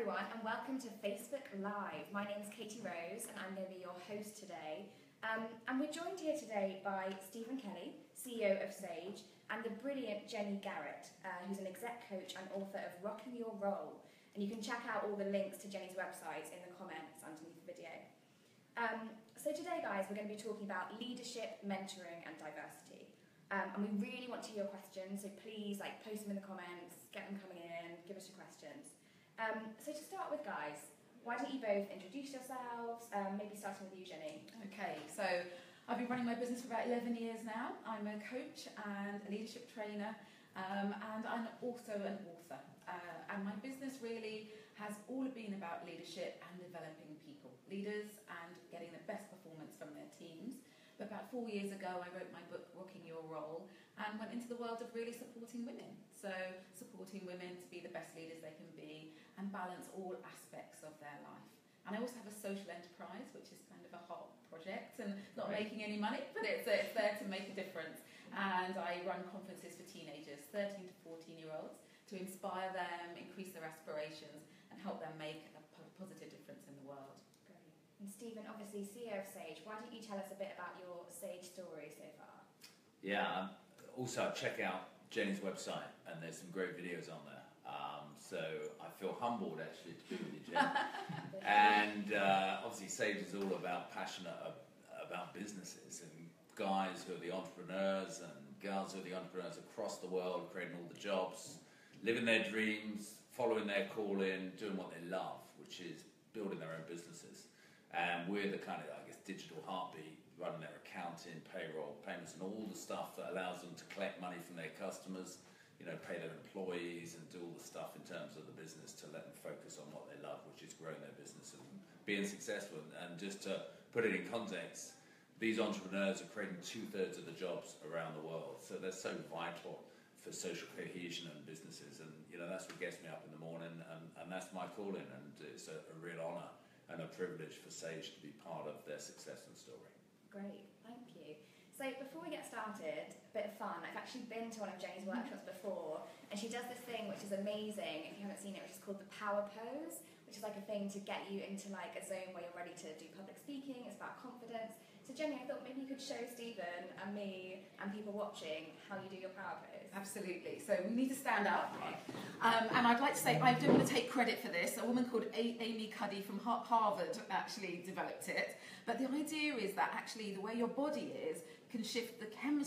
everyone, and welcome to Facebook Live. My name is Katie Rose, and I'm going to be your host today. And we're joined here today by Stephen Kelly, CEO of Sage, and the brilliant Jenny Garrett, who's an exec coach and author of Rocking Your Role. And you can check out all the links to Jenny's website in the comments underneath the video. So today, guys, we're going to be talking about leadership, mentoring, and diversity. And we really want to hear your questions, so please post them in the comments, get them coming in, give us your questions. So to start with, guys, why don't you both introduce yourselves, maybe starting with you, Jenny. Okay, so I've been running my business for about 11 years now. I'm a coach and a leadership trainer, and I'm also an author. And my business really has all been about leadership and developing people, leaders, and getting the best performance from their teams. But about 4 years ago, I wrote my book, Rocking Your Role, and went into the world of really supporting women. So supporting women to be the best leaders they can be and balance all aspects of their life. And I also have a social enterprise, which is kind of a hot project and not making any money, but it's there to make a difference. And I run conferences for teenagers, 13 to 14-year-olds, to inspire them, increase their aspirations, and help them make a positive difference in the world. And Stephen, obviously CEO of Sage, why don't you tell us a bit about your Sage story so far? Yeah, also check out Jenny's website, and there's some great videos on there. So I feel humbled actually to be with you, Jen. And obviously Sage is all about passionate about businesses and guys who are the entrepreneurs and girls who are the entrepreneurs across the world, creating all the jobs, living their dreams, following their calling, doing what they love, which is building their own businesses. And we're the kind of, digital heartbeat, running their accounting, payroll, payments, and all the stuff that allows them to collect money from their customers, pay their employees, and do all the stuff in terms of the business to let them focus on what they love, which is growing their business and being successful. And just to put it in context, these entrepreneurs are creating 2/3 of the jobs around the world. So they're so vital for social cohesion and businesses. And, that's what gets me up in the morning, and that's my calling. And it's a real honour and a privilege for Sage to be part of their success and story. Great, thank you. So before we get started, a bit of fun. I've actually been to one of Jenny's workshops before, and she does this thing which is amazing, if you haven't seen it, which is called the power pose, which is a thing to get you into a zone where you're ready to do public speaking. It's about confidence. So Jenny, I thought maybe you could show Stephen and me and people watching how you do your power pose. Absolutely. So we need to stand up. And I'd like to say, I don't want to take credit for this. A woman called Amy Cuddy from Harvard actually developed it. But the idea is that actually the way your body is can shift the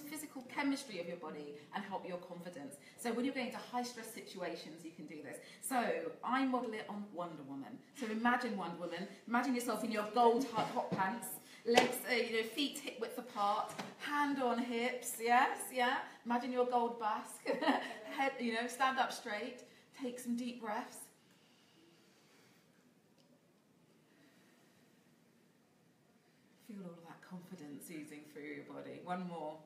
physical chemistry of your body and help your confidence. So when you're going to high-stress situations, you can do this. So I model it on Wonder Woman. So imagine Wonder Woman. Imagine yourself in your gold hot pants. Legs, feet hip width apart, hand on hips, yes, yeah. Imagine your gold basque. Head, stand up straight. Take some deep breaths. Feel all of that confidence oozing through your body. One more.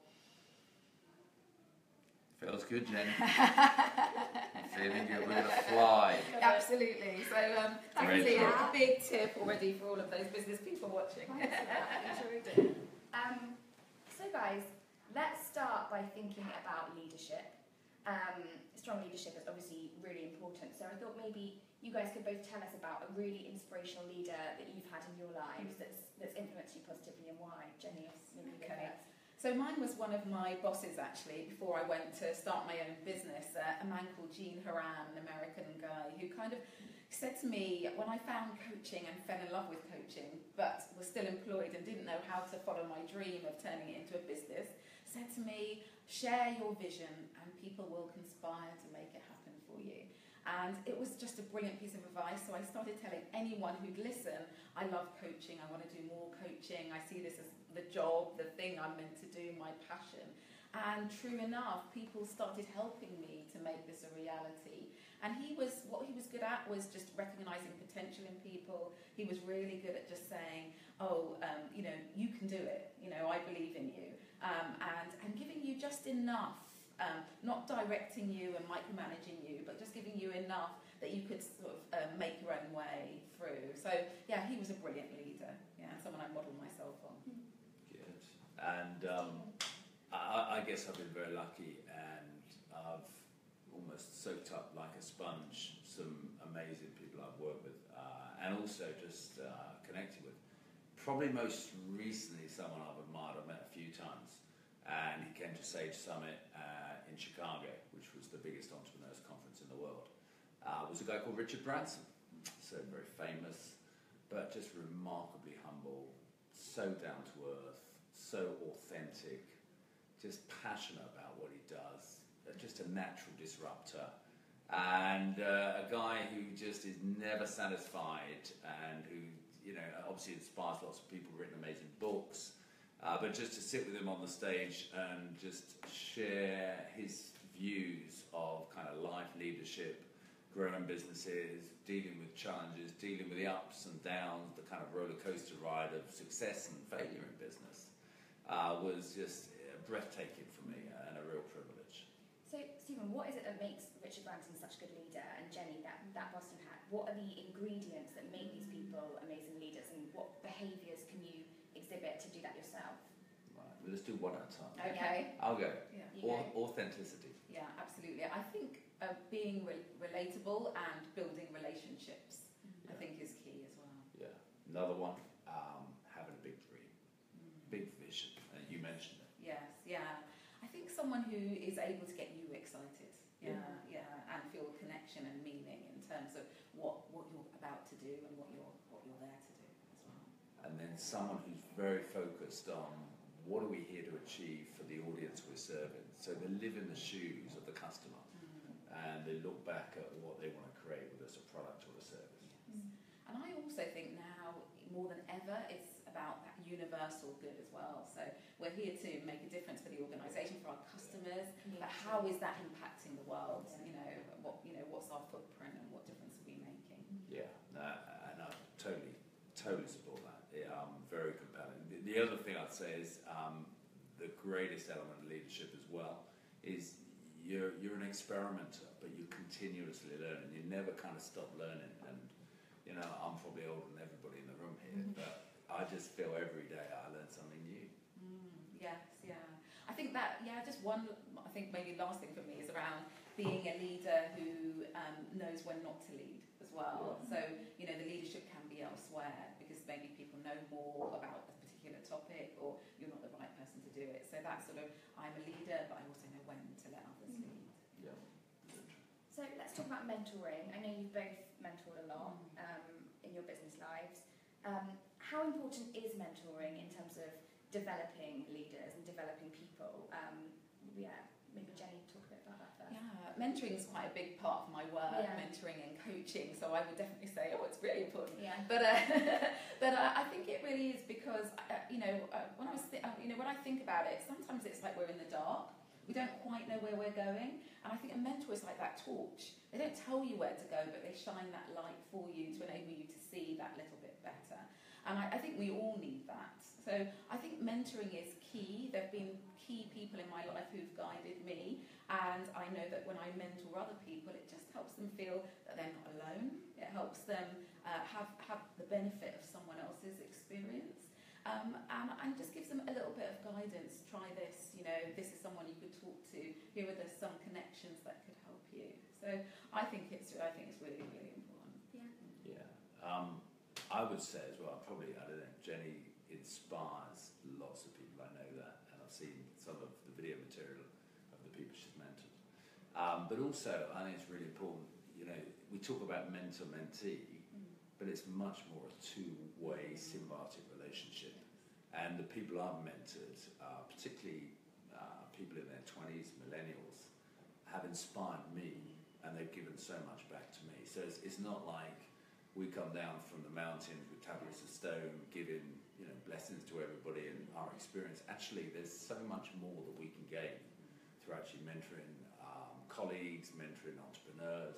Feels good, Jenny. Feeling good, we're going to fly. Absolutely. So definitely a big tip already for all of those business people watching. I'm sure we do. So guys, let's start by thinking about leadership. Strong leadership is obviously really important. So I thought maybe you guys could both tell us about a really inspirational leader that you've had in your lives that's influenced you positively and why. Jenny, maybe you go first. So mine was one of my bosses, actually, before I went to start my own business, a man called Gene Haran, an American guy, who kind of said to me, when I found coaching and fell in love with coaching, but was still employed and didn't know how to follow my dream of turning it into a business, said to me, share your vision and people will conspire to make it happen for you. And it was just a brilliant piece of advice. So I started telling anyone who'd listen, I love coaching, I want to do more coaching, I see this as the job, the thing I'm meant to do, my passion. And true enough, people started helping me to make this a reality. And what he was good at was just recognizing potential in people. He was really good at just saying, you can do it, I believe in you. And giving you just enough, not directing you and micromanaging you, but just giving you enough that you could sort of make your own way through. So yeah, he was a brilliant leader, someone I modelled myself on. Good. And I guess I've been very lucky, and I've almost soaked up like a sponge some amazing amazing people I've worked with, and also just connected with. Probably most recently someone I've admired, I've met a few times, and he came to Sage Summit in Chicago, which was the biggest entrepreneurs conference in the world. Was a guy called Richard Branson, so very famous, but just remarkably humble, so down to earth, so authentic, just passionate about what he does, just a natural disruptor. And a guy who just is never satisfied, and who, you know, obviously inspires lots of people, written amazing books, but just to sit with him on the stage and just share his views of kind of life, leadership, growing businesses, dealing with challenges, dealing with the ups and downs, the kind of roller coaster ride of success and failure in business, was just breathtaking for me and a real privilege. So, Stephen, what is it that makes Richard Branson such a good leader, and Jenny, that Boston hat? What are the ingredients that make these people amazing leaders, and what behaviours can you exhibit to do that yourself? Right, well, let's do one at a time. Okay. I'll go. Yeah. Authenticity. Yeah, absolutely. I think being relatable and building relationships, I think, is key as well. Yeah. Another one, having a big dream, big vision, and you mentioned it. Yes, yeah. I think someone who is able to get you excited, yeah, and feel connection and meaning in terms of what you're about to do and what you're there to do as well. And then someone who's very focused on what are we here to achieve for the audience we're serving. So they live in the shoes of the customer, and they look back at what they want to create, whether it's a product or a service. Yes. And I also think now, more than ever, it's about that universal good as well. So we're here to make a difference for the organisation, for our customers, but how is that impacting the world? What's our footprint and what difference are we making? Yeah, and I totally support that. Very compelling. The other thing I'd say is the greatest element of leadership as well is you're an experimenter, but you're continuously learning. You never kind of stop learning. And you know, I'm probably older than everybody in the room here, but I just feel every day I learn something new. Yes, yeah. I think that, just one, I think maybe last thing for me is around being a leader who knows when not to lead as well. Yeah. So, you know, the leadership can be elsewhere because maybe people know more about a particular topic, or you're not the right person to do it. So that's sort of, I'm a leader, but I also know when to let others lead. Yeah. So let's talk about mentoring. I know you've both mentored a lot in your business lives. How important is mentoring in terms of developing leaders and developing people? Maybe Jenny, talk a bit about that first. Yeah, mentoring is quite a big part of my work, mentoring and coaching, so I would definitely say, it's really important. Yeah. But I think it really is because, when I think about it, sometimes it's like we're in the dark. We don't quite know where we're going, and I think a mentor is like that torch. They don't tell you where to go, but they shine that light for you to enable you to see that little bit better. And I think we all need that. So I think mentoring is key. There have been key people in my life who've guided me, and I know that when I mentor other people, it just helps them feel that they're not alone. It helps them have the benefit of someone else's experience. And just gives them a little bit of guidance. Try this, this is someone you could talk to. Here are some connections that could help you. So I think it's really, really important. Yeah. I would say as well, Jenny inspires lots of people. I know that, and I've seen some of the video material of the people she's mentored. But also, I think it's really important. We talk about mentor-mentee, but it's much more a two-way symbiotic relationship. And the people I've mentored, particularly people in their 20s, millennials, have inspired me, and they've given so much back to me. So it's not like we come down from the mountains with tablets of stone, giving blessings to everybody and our experience. Actually, there's so much more that we can gain through actually mentoring colleagues, mentoring entrepreneurs,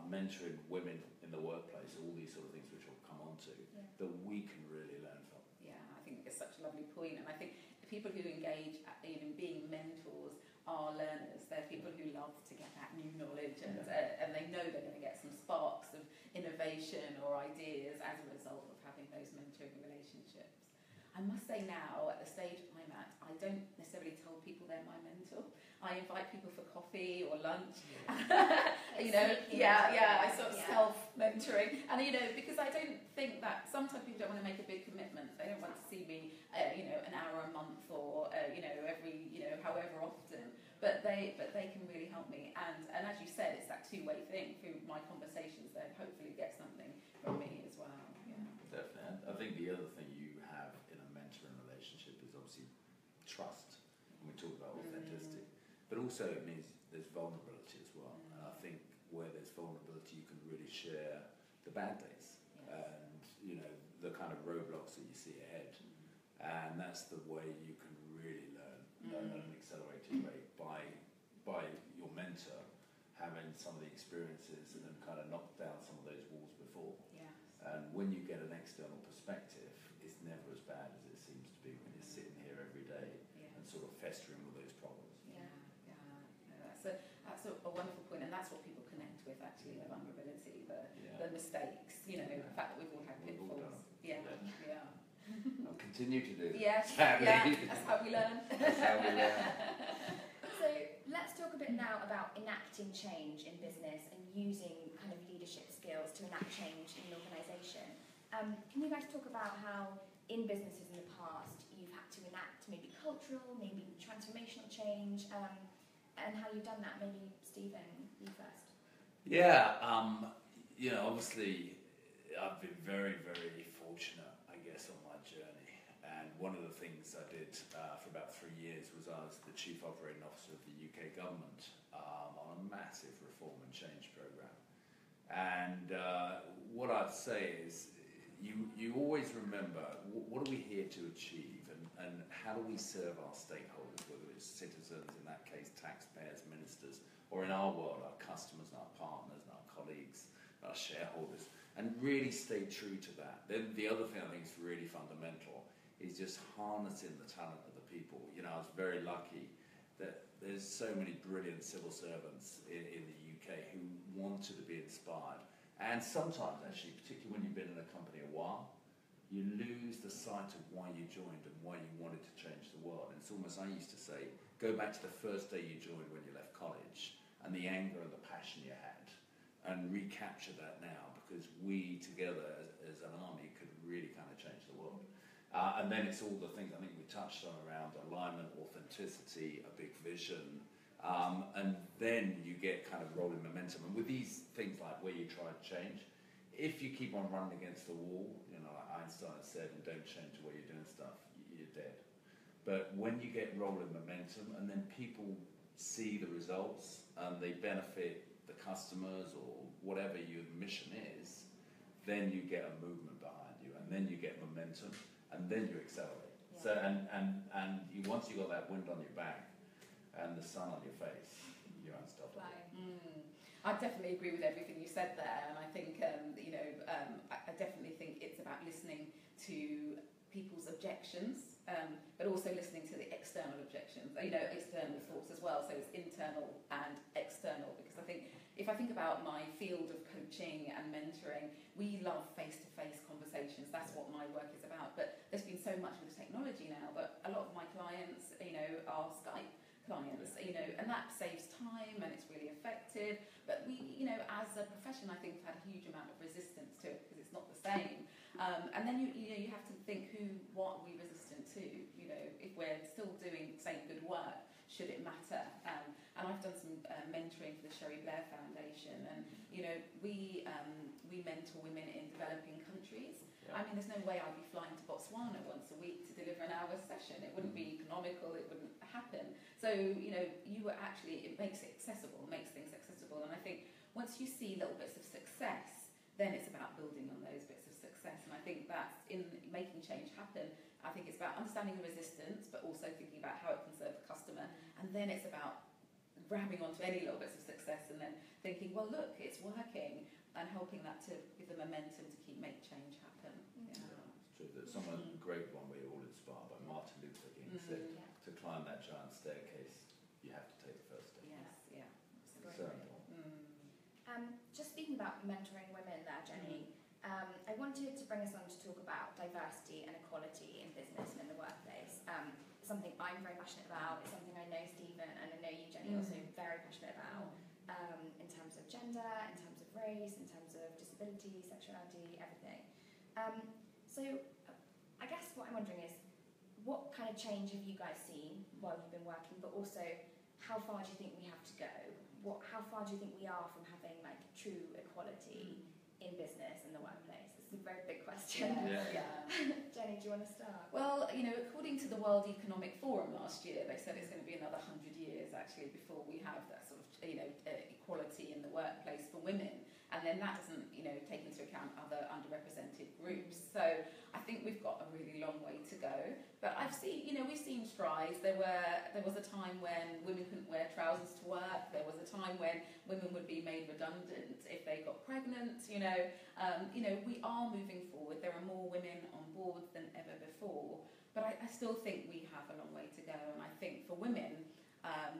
mentoring women in the workplace, all these sort of things which we'll come on to, that we can really learn from. Yeah, I think it's such a lovely point, and I think the people who engage in being mentors are learners. They're people who love to get that new knowledge, and they know they're going to get some sparks of innovation or ideas as a result of having those mentoring relationships. I must say now, at the stage I'm at, I don't necessarily tell people they're my mentor. I invite people for coffee or lunch. Like I sort of self-mentoring. And, because I don't think that sometimes people don't want to make a big commitment. They don't want to see me, an hour a month or, every, however often. But they can really help me. And as you said, it's that two-way thing through my conversations. They hopefully get something from me as well. Yeah. Definitely. I think the other thing you have in a mentoring relationship is obviously trust. And we talk about authenticity. But also it means there's vulnerability as well. And I think where there's vulnerability, you can really share the bad days and, the kind of roadblocks that you see ahead. And that's the way you can really learn at an accelerated rate by your mentor having some of the experiences and then kind of knock down some of those walls before. Yes. And when you get an external perspective, it's never as bad as it seems to be when you're sitting here every day and sort of festering with those problems. No, that's a wonderful point, and that's what people connect with actually, the vulnerability, the mistakes, the fact that we've all had pitfalls. I'll continue to do. Yes, that's how we learn. So let's talk a bit now about enacting change in business and using kind of leadership skills to enact change in an organisation. Can you guys talk about how in businesses in the past you've had to enact maybe cultural, maybe transformational change, and how you've done that? Maybe Stephen, you first. Yeah, obviously I've been very, very fortunate, I guess, on my journey. And one of the things I did for about 3 years was I was the Chief Operating Officer of the UK government on a massive reform and change programme. And what I'd say is you always remember what are we here to achieve and how do we serve our stakeholders, whether it's citizens, in that case taxpayers, ministers, or in our world our customers and our partners and our colleagues, our shareholders, and really stay true to that. Then the other thing I think is really fundamental is just harnessing the talent of the people. I was very lucky that there's so many brilliant civil servants in the UK who wanted to be inspired. And sometimes, actually, particularly when you've been in a company a while, you lose the sight of why you joined and why you wanted to change the world. And it's almost, I used to say, go back to the first day you joined when you left college and the anger and the passion you had and recapture that now, because we together as an army could really kind of change the world. And then it's all the things I think we touched on around alignment, authenticity, a big vision, and then you get kind of rolling momentum. And with these things like where you try to change, if you keep on running against the wall, like Einstein said, and don't change the way you're doing stuff, you're dead. But when you get rolling momentum and then people see the results and they benefit the customers or whatever your mission is, then you get a movement behind you, and then you get momentum, and then you accelerate. Yeah. So and once you got that wind on your back and the sun on your face, you're unstoppable. I definitely agree with everything you said there, and I think I definitely think it's about listening to people's objections, but also listening to the external objections, external thoughts as well. So it's internal and external, because I think if I think about my field of coaching and mentoring, we love face-to-face conversations. That's what my work is about. But there's been so much with technology now, but a lot of my clients, are Skype clients, and that saves time and it's really effective. But we, as a profession, I think we've had a huge amount of resistance to it because it's not the same. And then you have to think what are we resistant to? If we're still doing the same good work, should it matter? And I've done some mentoring for the Sherry Blair Foundation, and we mentor women in developing countries. Yeah. I mean, there's no way I'd be flying to Botswana once a week to deliver an hour session. It wouldn't be economical. It wouldn't happen. So it makes it accessible, makes things accessible. And I think once you see little bits of success, then it's about building on those bits of success. And I think that's in making change happen. I think it's about understanding the resistance, but also thinking about how it can serve the customer. And then it's about grabbing onto any little bits of success and then thinking, well, look, it's working, and helping that to give the momentum to make change happen. Yeah, it's true. There's someone great one we're all inspired by, Martin Luther King, said to climb that giant staircase, you have to take the first step. Yes, So important. Just speaking about mentoring women there, Jenny, I wanted to bring us on to talk about diversity and equality in business and in the workplace. Something I'm very passionate about. It's something I know Stephen and I know know you, Jenny, also very passionate about in terms of gender, in terms of race, in terms of disability, sexuality, everything. So I guess what I'm wondering is, what kind of change have you guys seen while you've been working, but also how far do you think we have to go? How far do you think we are from having like true equality in business and the workplace? It's a very big question. Yeah. Jenny, do you want to start? Well, according to the World Economic Forum last year, they said it's going to be another 100 years actually before we have that sort of equality in the workplace for women, and then that doesn't take into account other underrepresented groups. So I think we've got a really long way to go. But we've seen strides. There was a time when women couldn't wear trousers to work. There was a time when women would be made redundant if they got pregnant. We are moving forward. There are more women on board than ever before. But I still think we have a long way to go. And I think for women,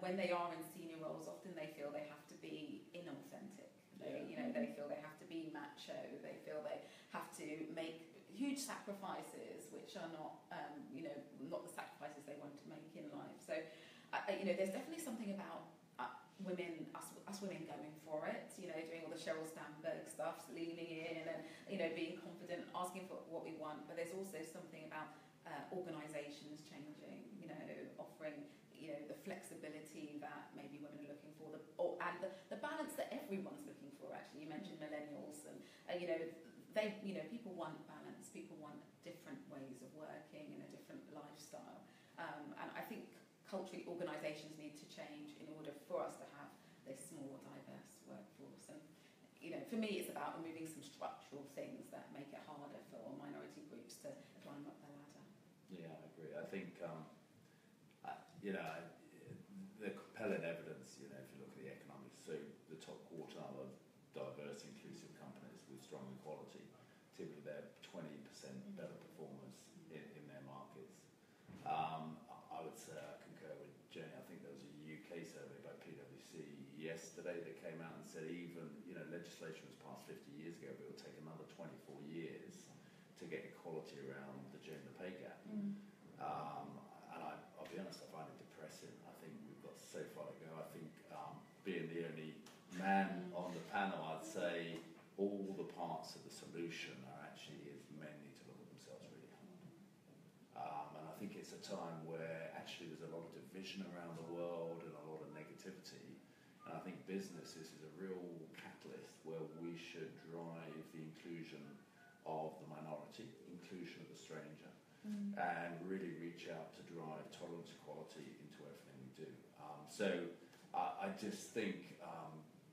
when they are in senior roles, often they feel they have to be inauthentic. They feel they have to be macho. They feel they have to make huge sacrifices, which are not, not the sacrifices they want to make in life. So, there's definitely something about women, us women going for it. Doing all the Sheryl Sandberg stuff, leaning in, and being confident, asking for what we want. But there's also something about organisations changing. Offering the flexibility that maybe women are looking for, and the balance that everyone's looking for. Actually, you mentioned millennials, and people want balance. People want different ways of working and a different lifestyle. And I think culturally, organisations need to change in order for us to have this more diverse workforce. And for me, it's about removing some structural things that make it harder for minority groups to climb up the ladder. Yeah, I agree. I think the compelling evidence, if you look at the economics, so the top quartile of diverse, inclusive companies with strong equality, typically they're 20% better performers in their markets. I would say I concur with Jenny. I think there was a UK survey by PwC yesterday that came out and said even, legislation was passed 50 years ago, but it will take another 24 years to get equality around the gender pay gap. And I'll be honest, I find it depressing. I think we've got so far to go. I think being the only man on the panel, I'd say all the parts of the solution are actually is men need to look at themselves really hard. And I think it's a time where actually there's a lot of division around the world and a lot of negativity. And I think business is a real catalyst where we should drive the inclusion of the minority, inclusion of the stranger, and really reach out to drive tolerance, equality into everything we do. So I just think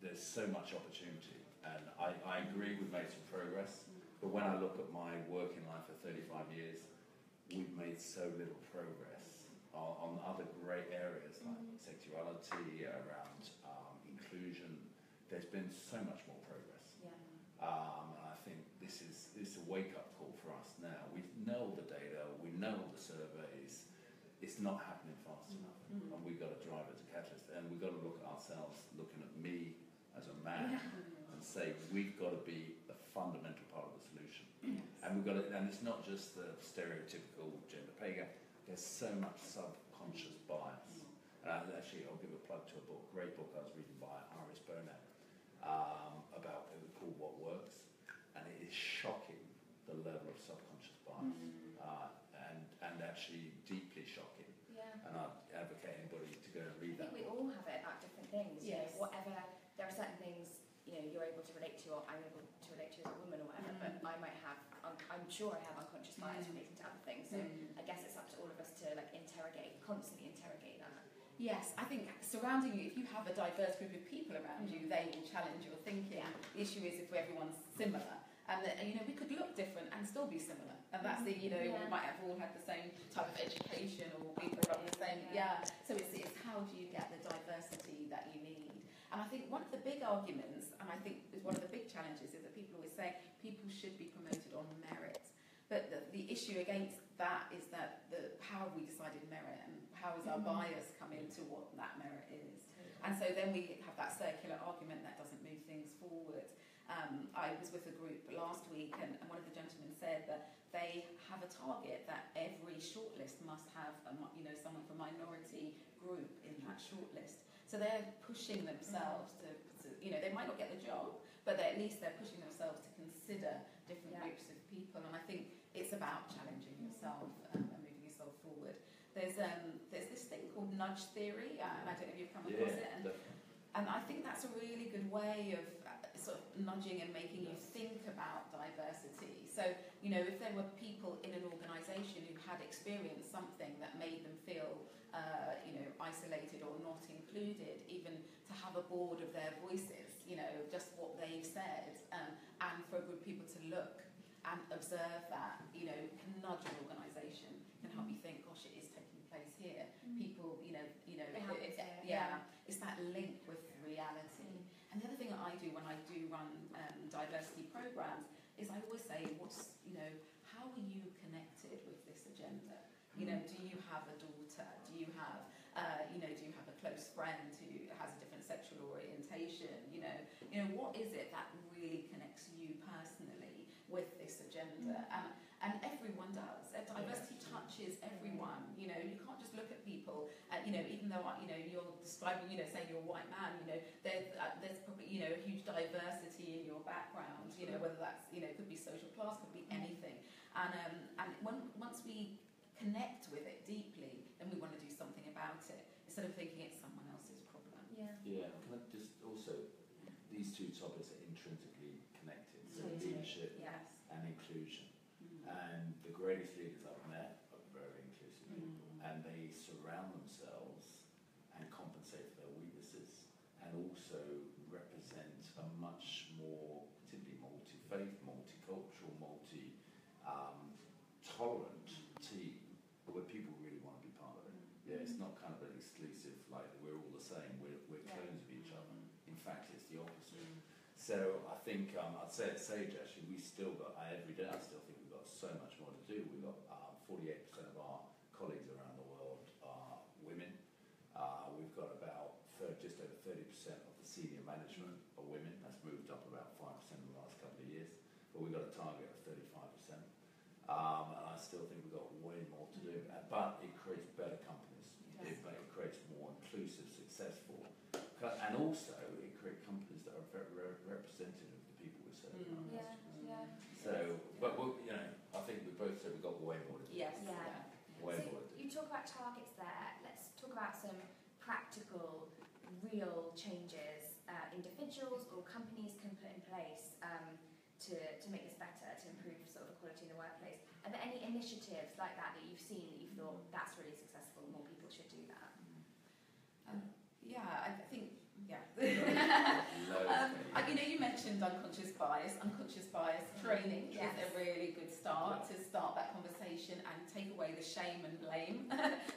there's so much opportunity, and I agree we've made some progress, but when I look at my working life for 35 years, we've made so little progress on other great areas like sexuality, around inclusion. There's been so much more progress. And I think this is a wake-up call for us now. We know the data, we know the surveys. It's not happening fast enough, and we've got to drive it to catalyst. And we've got to look at ourselves, looking at me as a man, and say we've got to be the fundamental part of the solution. And we've got to, and it's not just the stereotypical gender pay gap. There's so much subconscious bias. And actually, I'll give a plug to a book, great book I was reading by Iris Bonet, about called What Works, and it is shocking the level of subconscious bias, and actually deeply shocking. And I'd advocate anybody to go and read that. I think we all have it about different things. Yes. Whatever, there are certain things you're able to relate to, or I'm able to relate to as a woman or whatever. But I might have, I'm sure I have unconscious bias relating to other things. So I guess it's up to all of us to constantly interrogate that. Yes, I think surrounding you, if you have a diverse group of people around you, they will challenge your thinking. The issue is if everyone's similar, and we could look different and still be similar. And that's we might have all had the same type of education or be brought up the same. So it's how do you get the diversity that you need? And I think one of the big arguments, and I think is one of the big challenges, is that people always say people should be promoted on merit. But the issue against that is that how have we decided merit, and how has our bias come into what that merit is? And so then we have that circular argument that doesn't move things forward. I was with a group last week, and one of the gentlemen said that they have a target that every shortlist must have someone from a minority group in that shortlist. So they're pushing themselves to they might not get the job, but at least they're pushing themselves to consider different groups of people. And I think it's about challenging yourself and moving yourself forward. There's this thing called nudge theory, and I don't know if you've come across it. And I think that's a really good way of sort of nudging and making you think about diversity. So, if there were people in an organisation who had experienced something that made them feel, isolated or not included, even to have a board of their voices, just what they've said, and for a group of people to look and observe that, can nudge an organisation, can help you think, gosh, it is taking place here. People, it's that link with reality. And the other thing that I do when I do run diversity programs is I always say, how are you connected with this agenda? Do you have a daughter? Do you have a close friend who has a different sexual orientation? What is it that really connects you personally with this agenda? And everyone does. Diversity touches everyone. You can't just look at people. Even though you're describing, saying you're a white man. There's probably a huge diversity in your background. Whether that's could be social class, could be anything. And once we connect with it deeply, then we want to do something about it instead of thinking it's someone else's problem. Yeah. Can I just also, these two topics are intrinsically connected. So leadership and inclusion. And the greatest leaders I've met are very inclusive people, and they surround themselves and compensate for their weaknesses, and also represent a much more, particularly multi-faith, multicultural, multi-tolerant team where people really want to be part of it. It's not kind of an exclusive, like we're all the same, we're clones of each other. In fact, it's the opposite. So I think I'd say at Sage actually we still got every day. I still think we've got so much more to do. We've got 48% of our colleagues around the world are women. We've got about just over 30% of the senior management are women. That's moved up about 5% in the last couple of years. But we've got a target of 35%. And I still think we've got way more to do. But it creates better companies. It creates more inclusive, successful, and also it creates companies that are very representative of the people we're serving. So, but I think we both said we've got way more to do. Way more to do. You talk about targets there. Let's talk about some practical, real changes individuals or companies can put in place to make this better, to improve sort of equality in the workplace. Are there any initiatives like that you've seen that you've thought that's really successful, more people should do that? I think, you mentioned unconscious bias. Unconscious bias training is a really good start to start that conversation and take away the shame and blame.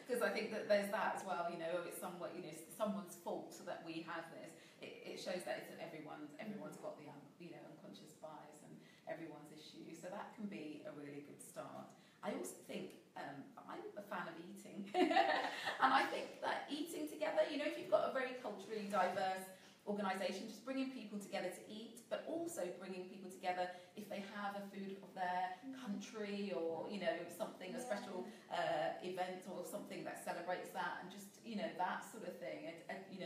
Because I think that there's that as well, it's somewhat, someone's fault that we have this. It shows that it's everyone's got the unconscious bias and everyone's issue. So that can be a really good start. I also think I'm a fan of eating. And I think that eating together, if you've got a very culturally diverse organisation, just bringing people together to eat, but also bringing people together if they have a food of their country or, something, a special event or something that celebrates that, and just, that sort of thing.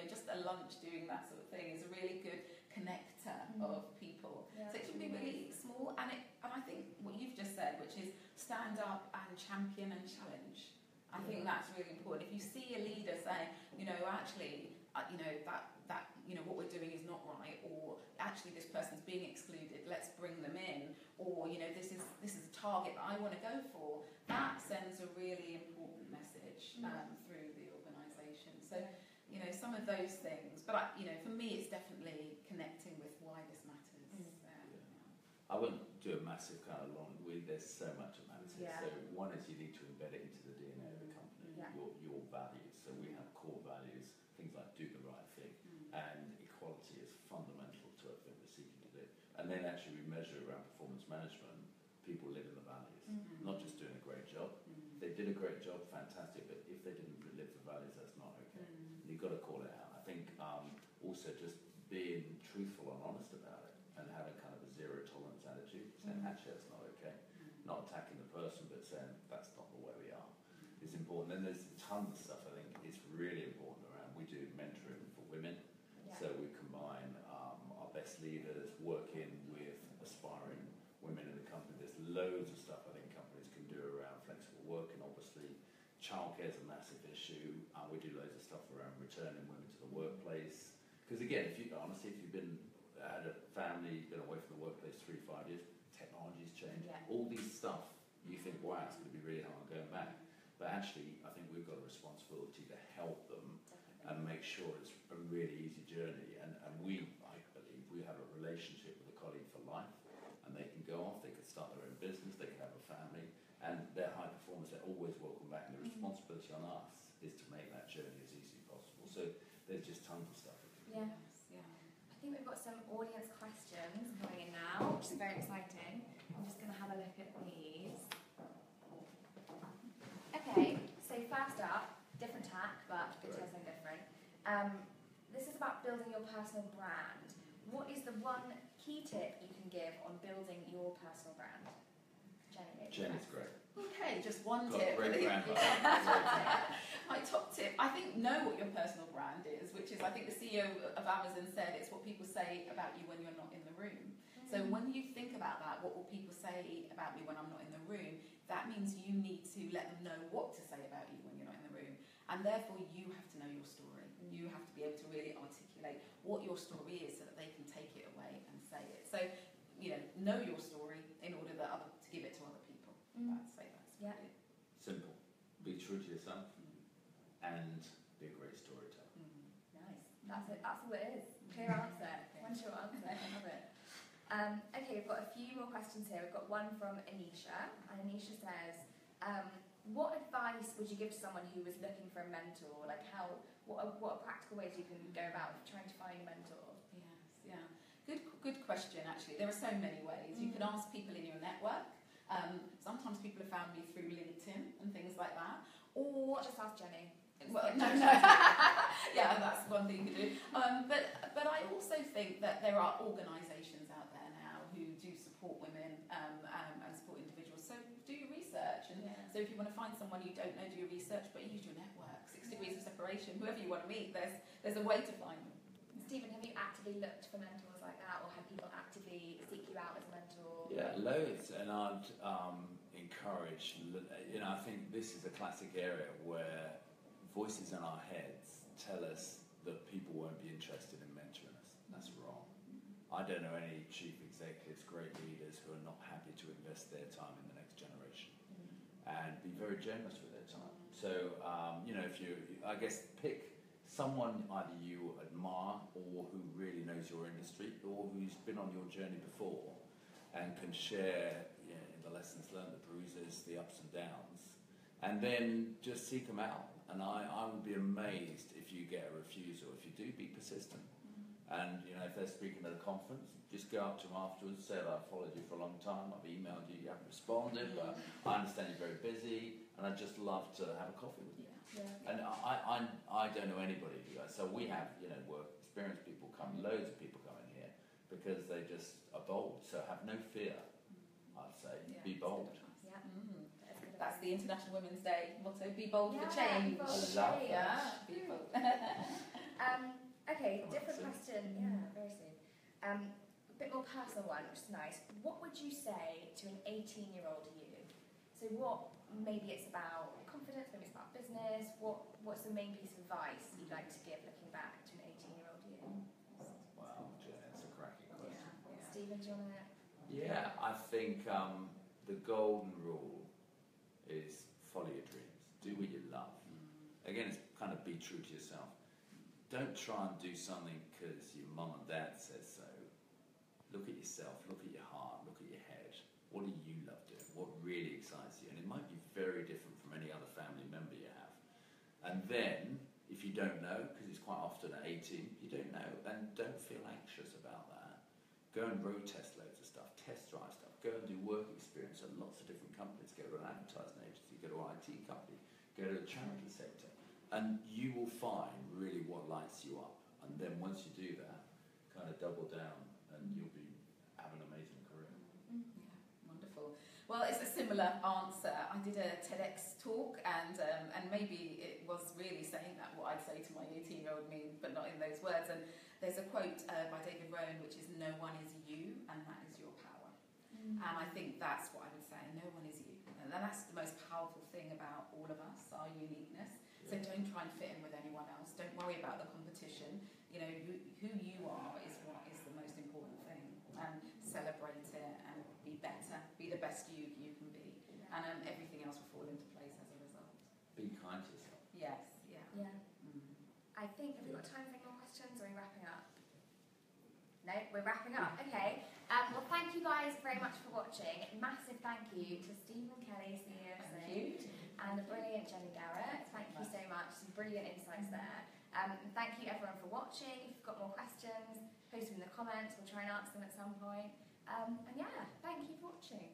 Just a lunch doing that sort of thing is a really good connector of people. So it can be really small, and I think what you've just said, which is stand up and champion and challenge. I think that's really important. If you see a leader saying, actually, that what we're doing is not right, or actually this person's being excluded, let's bring them in, or this is a target that I want to go for, that sends a really important message through the organisation. So some of those things, but for me it's definitely connecting with why this matters. I wouldn't do a massive kind of long. There's so much that matters. So one is you need to embed it into the DNA of the company, your values. So we have core values, things like do the right thing, and equality is fundamental to everything we're seeking to do. And then actually we measure around performance management. People live in the values, not just doing a great job. If they did a great job, fantastic. But if they didn't live the values, that's not okay. You've got to call it out. I think also just being truthful and honest about it, and having kind of a zero tolerance attitude, saying actually that's not okay. Not attacking the person, but saying that's not the way we are. It's important. Then there's tons of stuff I think it's really important around. We do mentoring for working with aspiring women in the company. There's loads of stuff I think companies can do around flexible working. Obviously, childcare is a massive issue. We do loads of stuff around returning women to the workplace. Because again, if you've had a family, been away from the workplace 3-5 years, technology's changed. Yeah. All these stuff, you think, wow, it's going to be really hard going back. But actually, I think we've got a responsibility to help them and make sure it's a really easy journey. And I believe, we have a relationship with a colleague for life, and they can go off, they can start their own business, they can have a family, and they're high performers, they're always welcome back. And the responsibility on us is to make that journey as easy as possible. So there's just tons of stuff. Yeah. I think we've got some audience questions coming in now, which is very exciting. I'm just going to have a look at these. Okay, so first up, different tack, but it does something different. This is about building your personal brand. What is the one key tip you can give on building your personal brand? Jenny's great. Okay, just one Got tip. great brand. My top tip, I think, know what your personal brand is, which is, I think the CEO of Amazon said, it's what people say about you when you're not in the room. So when you think about that, what will people say about me when I'm not in the room, that means you need to let them know what to say about you when you're not in the room. And therefore, you have to know your story. You have to be able to really articulate what your story is so that they can take it away and say it. So, know your story in order to give it to other people. I'd say that's really simple. Be true to yourself and be a great storyteller. Nice. That's it. That's all it is. Clear answer. One short answer. I love it. Okay, we've got a few more questions here. We've got one from Anisha, and Anisha says, what advice would you give to someone who was looking for a mentor? Like what are practical ways you can go about trying to find a mentor? Yes, yeah. Good question, actually. There are so many ways. You can ask people in your network. Sometimes people have found me through LinkedIn and things like that. Or just ask Jenny. Well, no. Yeah, that's one thing you can do. But I also think that there are organisations out there now who do support women and support individuals. So do your research. And so if you want to find someone you don't know, do your research, but use your network. 6 degrees of separation. Whoever you want to meet, there's a way to find them. Stephen, have you actively looked for mentors like that, or have people actively seek you out as a mentor? Yeah, loads, and I'd encourage. I think this is a classic area where voices in our heads tell us that people won't be interested in mentoring us. That's wrong. I don't know any chief executives, great leaders who are not happy to invest their time in the next generation and be very generous with their time. So, if you, I guess, pick someone either you admire or who really knows your industry or who's been on your journey before and can share the lessons learned, the bruises, the ups and downs, and then just seek them out. And I would be amazed if you get a refusal. If you do, be persistent. And if they're speaking at a conference, just go up to them afterwards, say, I've followed you for a long time, I've emailed you, you haven't responded, but I understand you're very busy, and I'd just love to have a coffee with you. And I don't know anybody who does. So we have, work experienced people come, loads of people come in here because they just are bold. So have no fear, I'd say. Be bold. Yeah. That's the International Women's Day motto, be bold for change. Be bold for change. Be bold. Okay, different question. Yeah, very soon. A bit more personal one, which is nice. What would you say to an 18-year-old you? So maybe it's about confidence, maybe it's about business. What's the main piece of advice you'd like to give looking back to an 18-year-old you? Wow, Jen, that's a cracking question. Yeah. Stephen, do you want to? Yeah, I think the golden rule is follow your dreams. Do what you love. Again, it's kind of be true to yourself. Don't try and do something because your mum and dad says so. Look at yourself, look at your heart, look at your head. What do you love doing? What really excites you? And it might be very different from any other family member you have. And then, if you don't know, because it's quite often at 18, you don't know, and don't feel anxious about that. Go and road test loads of stuff, test drive stuff, go and do work experience at lots of different companies, go to an advertising agency, go to an IT company, go to the charity sector, and you will find really what lights you up. And then once you do that, kind of double down, and you'll be have an amazing career. Yeah, wonderful. Well, it's a similar answer. I did a TEDx talk, and maybe it was really saying that what I'd say to my 18-year-old me, but not in those words. And There's a quote by David Rowan, which is, "No one is you, and that is your power." And I think that's what I would say, no one is you. And that's the most powerful thing about all of us, our uniqueness. So don't try and fit in with anyone else. Don't worry about the competition. You know, who you are is what is the most important thing. And celebrate it and be better. Be the best you can be. And everything else will fall into place as a result. Be kind to yourself. Yes, yeah. Yeah. I think, have we got time for any more questions, or are we wrapping up? No, we're wrapping up. Okay. Well, thank you guys very much for watching. Massive thank you to Stephen Kelly, CEO of Sage, and the brilliant Jenny Garrett. Thank you so much. Some brilliant insights there. Thank you everyone for watching. If you've got more questions, post them in the comments. We'll try and answer them at some point. And yeah, thank you for watching.